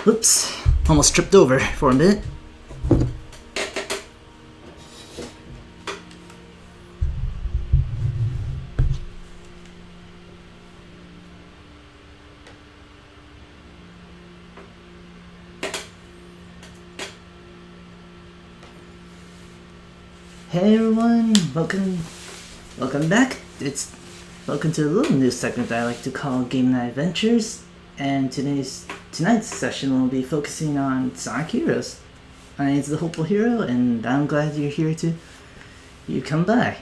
Oops, almost tripped over for a minute. Hey everyone, welcome back. Welcome to a little new segment that I like to call Game Night Adventures, and tonight's session will be focusing on Sonic Heroes. My name's the Hopeful Hero, and I'm glad you're here you come by.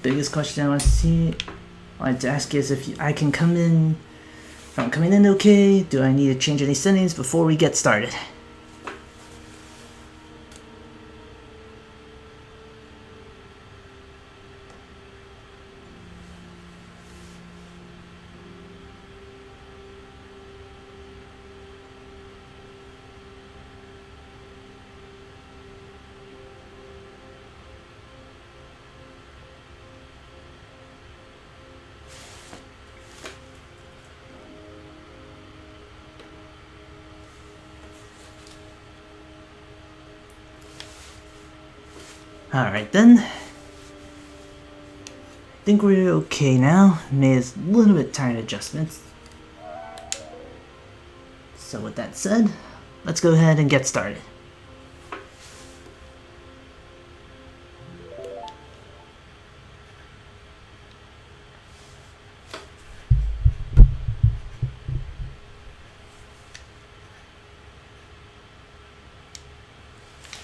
Biggest question I wanted to ask you is if I can come in. If I'm coming in okay, do I need to change any settings before we get started? Alright then. I think we're okay now. Made a little bit tiny adjustments. So with that said, let's go ahead and get started.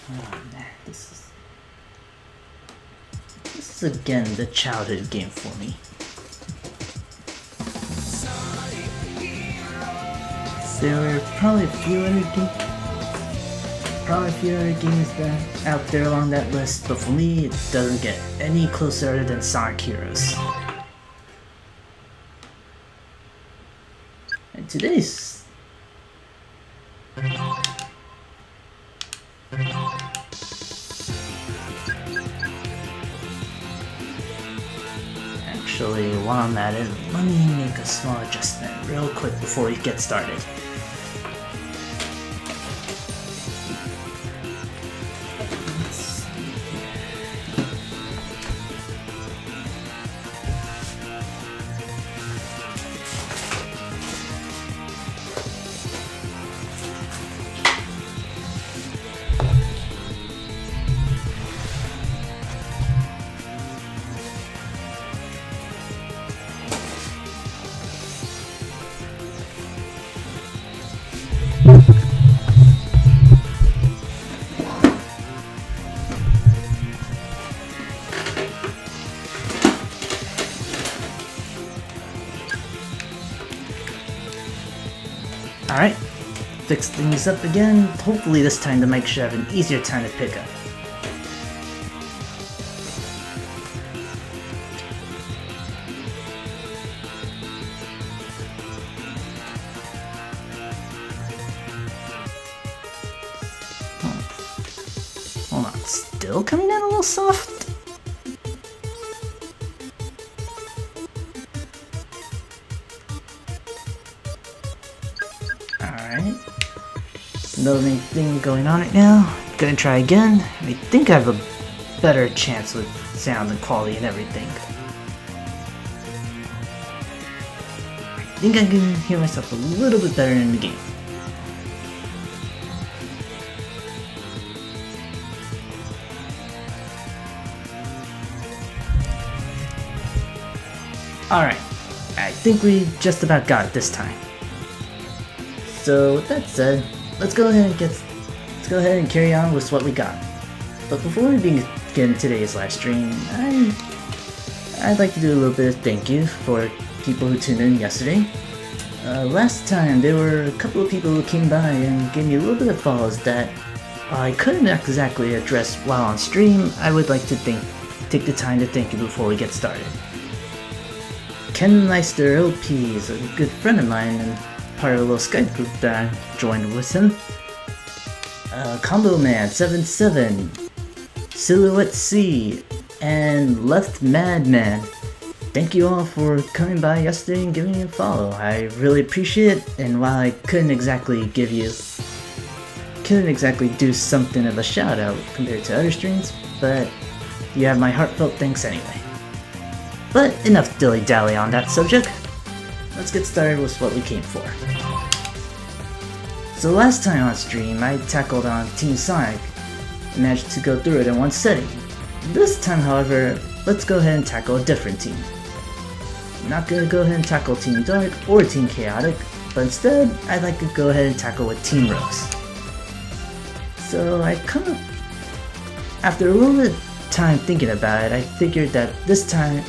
Oh man, this is again the childhood game for me. There were probably a few other games that out there along that list, but for me it doesn't get any closer than Sonic Heroes. And today's actually, while I'm at it, let me make a small adjustment real quick before we get started. Alright, fix things up again. Hopefully this time the mic should have an easier time to pick up. Hold on, still coming in a little soft? Alright. Another main thing going on right now. Gonna try again. I think I have a better chance with sound and quality and everything. I think I can hear myself a little bit better in the game. Alright. I think we just about got it this time. So with that said, let's go ahead and carry on with what we got. But before we begin today's live stream, I'd like to do a little bit of thank you for people who tuned in yesterday. Last time there were a couple of people who came by and gave me a little bit of follows that I couldn't exactly address while on stream. I would like to take the time to thank you before we get started. Ken Meister LP is a good friend of mine and part of a little Skype group that I joined with him. Combo Man 77, Silhouette C, and Left Madman. thank you all for coming by yesterday and giving me a follow. I really appreciate it, and while I couldn't exactly do something of a shout out compared to other streams, but you have my heartfelt thanks anyway. But enough dilly-dally on that subject. Let's get started with what we came for. So last time on stream, I tackled on Team Sonic and managed to go through it in one setting. This time, however, let's go ahead and tackle a different team. I'm not gonna go ahead and tackle Team Dark or Team Chaotic, but instead, I'd like to go ahead and tackle with Team Rose. So after a little bit of time thinking about it, I figured that this time,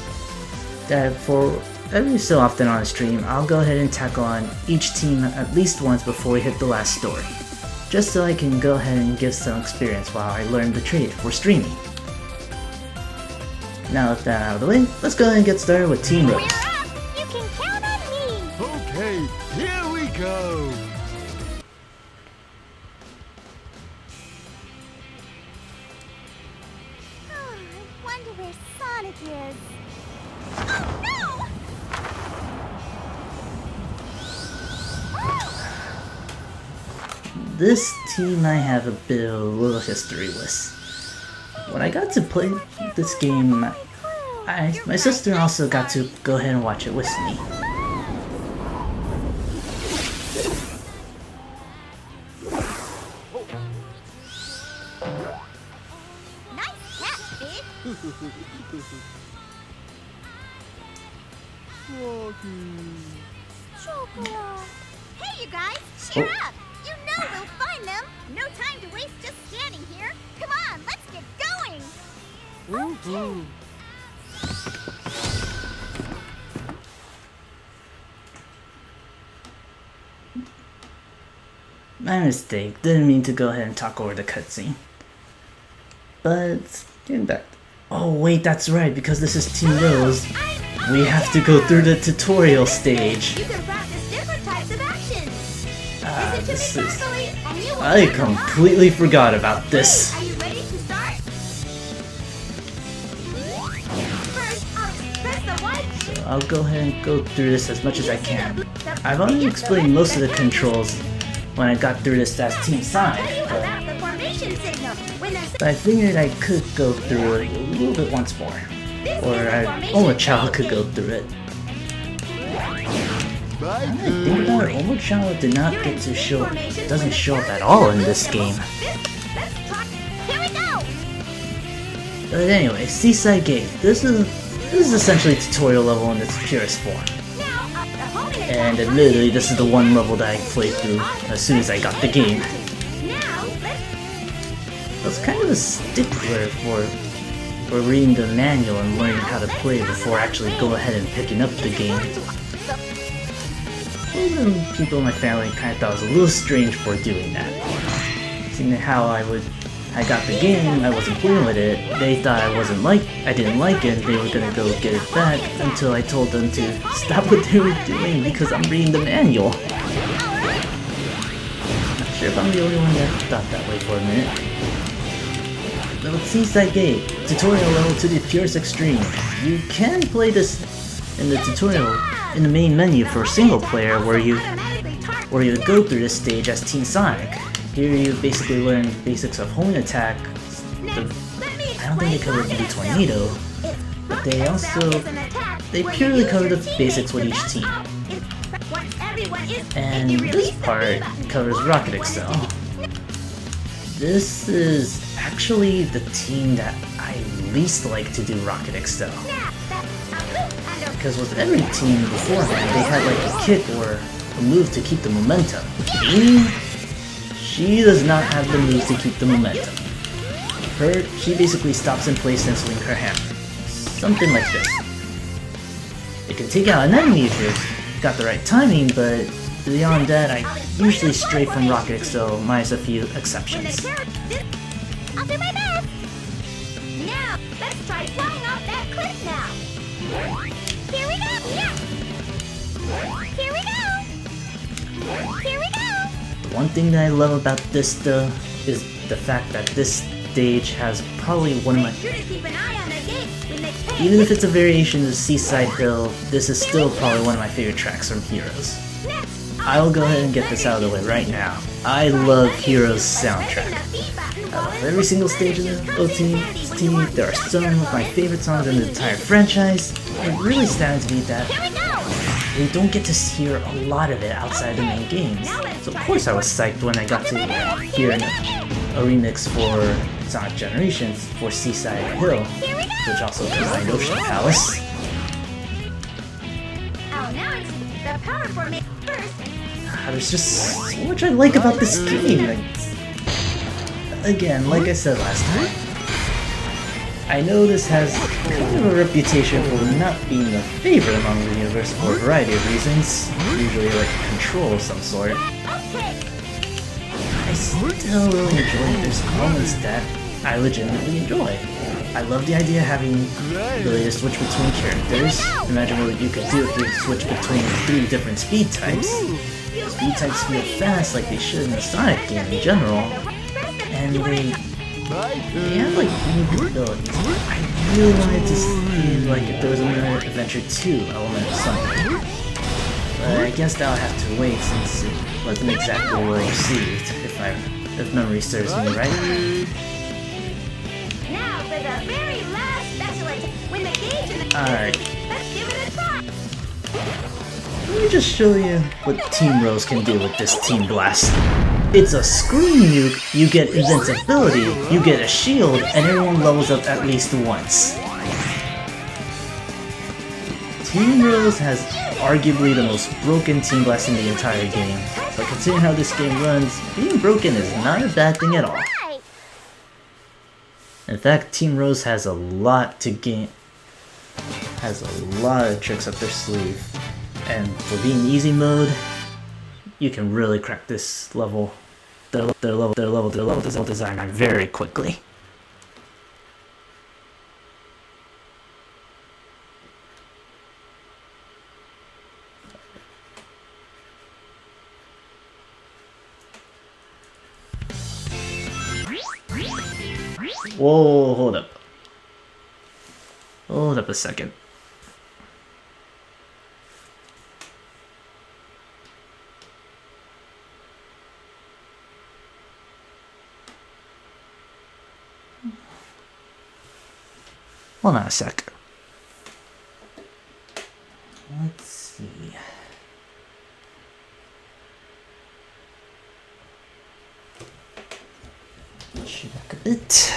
that for every so often on a stream, I'll go ahead and tackle on each team at least once before we hit the last story, just so I can go ahead and give some experience while I learn the trade for streaming. Now with that out of the way, let's go ahead and get started with Team Rose. We're up! You can count on me! Okay, here we go! Oh, I wonder where Sonic is. Oh no! This team I have a little history with. When I got to play this game, my sister also got to go ahead and watch it with me. Nice catch, Big! Chocolate! Hey, you guys! Cheer up! You know we'll find them! No time to waste just standing here! Come on, let's get going! Okay! My mistake, didn't mean to go ahead and talk over the cutscene. But, getting back. Oh wait, that's right, because this is Team Rose, we have to go through the tutorial stage. You can practice different types of actions! This is... And you will I learn them all. completely forgot about this. Are you ready to start? First, press the white. I'll go ahead and go through this as much as I can. I've already explained most of the controls when I got through this as Team Sonic, About the formation signal. When the but I figured I could go through it a little bit once more. Or Omochao could go through it. Bye, I think about it, Omochao did not get to show, doesn't show up at all in this game. Here we go. But anyway, Seaside Gate. This is essentially a tutorial level in its purest form. Now, opponent is And admittedly, this is the one level that I played through as soon as I got the game. now let's I was kind of a stickler for reading the manual and learning how to play before actually go ahead and picking up the game. Some people in my family kind of thought it was a little strange for doing that. Seeing how I got the game, I wasn't playing with it, they thought I didn't like it, and they were gonna go get it back until I told them to stop what they were doing because I'm reading the manual. Not sure if I'm the only one that thought that way for a minute. Now with Seaside Gate, tutorial level to the purest extreme. You can play this in the tutorial in the main menu for single player where you go through this stage as Team Sonic. Here you basically learn basics of home attack. I don't think they covered the tornado, but they purely cover the basics with each team. And this part covers Rocket Excel. This is actually the team that I least like to do Rocket Excel. Because with every team beforehand, they had like a kick or a move to keep the momentum. Amy, she does not have the moves to keep the momentum. She basically stops in place and swings her hammer. Something like this. It can take out an enemy if you've got the right timing, but beyond that, I usually stray from Rocket Excel minus a few exceptions. I'll do my best. Now, let's try flying off that cliff now. Here we go. Yeah. Here we go. Here we go. One thing that I love about this though is the fact that this stage has probably one of my... Be sure to keep an eye on the gate when they Even if it's a variation of Seaside Hill, this is still probably one of my favorite tracks from Heroes. I will go ahead and get this out of the way right now. I love Heroes soundtrack. I love every single stage in the OT. There are some of my favorite songs in the entire franchise. It really stands to me that we don't get to hear a lot of it outside the main games. So of course I was psyched when I got to hear a remix for Sonic Generations for Seaside Hill, which also combined Ocean Palace. There's just so much I like about this game. Again, like I said last time, I know this has kind of a reputation for not being a favorite among the universe for a variety of reasons, usually like control of some sort. I still really enjoy it. There's elements that I legitimately enjoy. I love the idea of having the ability to switch between characters. Imagine what you could do if you switch between 3 different speed types. Speed types feel fast like they should in the Sonic game in general, and they have like unique abilities. I really wanted to see like if there was another Adventure 2 element or something, but I guess that'll have to wait since it wasn't exactly well received, if memory serves me right. Now for the very last special when the gauge in the Alright. Let's give it a try. Let me just show you what Team Rose can do with this Team Blast. It's a screen nuke, you get invincibility, you get a shield, and everyone levels up at least once. Team Rose has arguably the most broken Team Blast in the entire game, but considering how this game runs, being broken is not a bad thing at all. In fact, Team Rose has a lot to gain, has a lot of tricks up their sleeve. And for being easy mode, you can really crack this level, their level design very quickly. Whoa, hold up. Hold up a second. Hold on a sec. Let's see. Push it back a bit.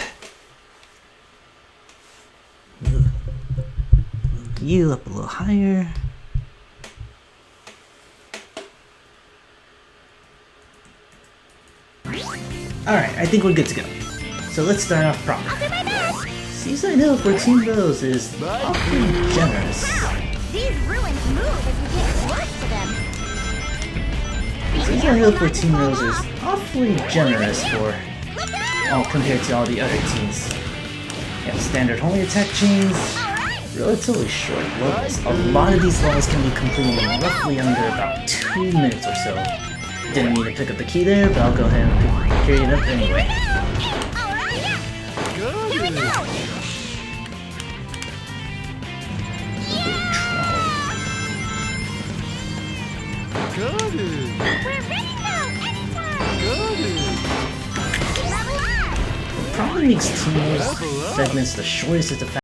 Move you up a little higher. Alright, I think we're good to go. So let's start off proper. Seaside Hill for Team Rose is awfully generous. These ruins move as we get close to them. Seaside Hill for Team Rose is awfully generous for compared to all the other teams. You have standard homing attack chains, relatively short levels. A lot of these levels can be completed in roughly under about 2 minutes or so. Didn't mean to pick up the key there, but I'll go ahead and carry it up anyway. Got it! We're ready now! Anytime! Got it! Level up! What probably makes Team Rose segments the shortest is the fact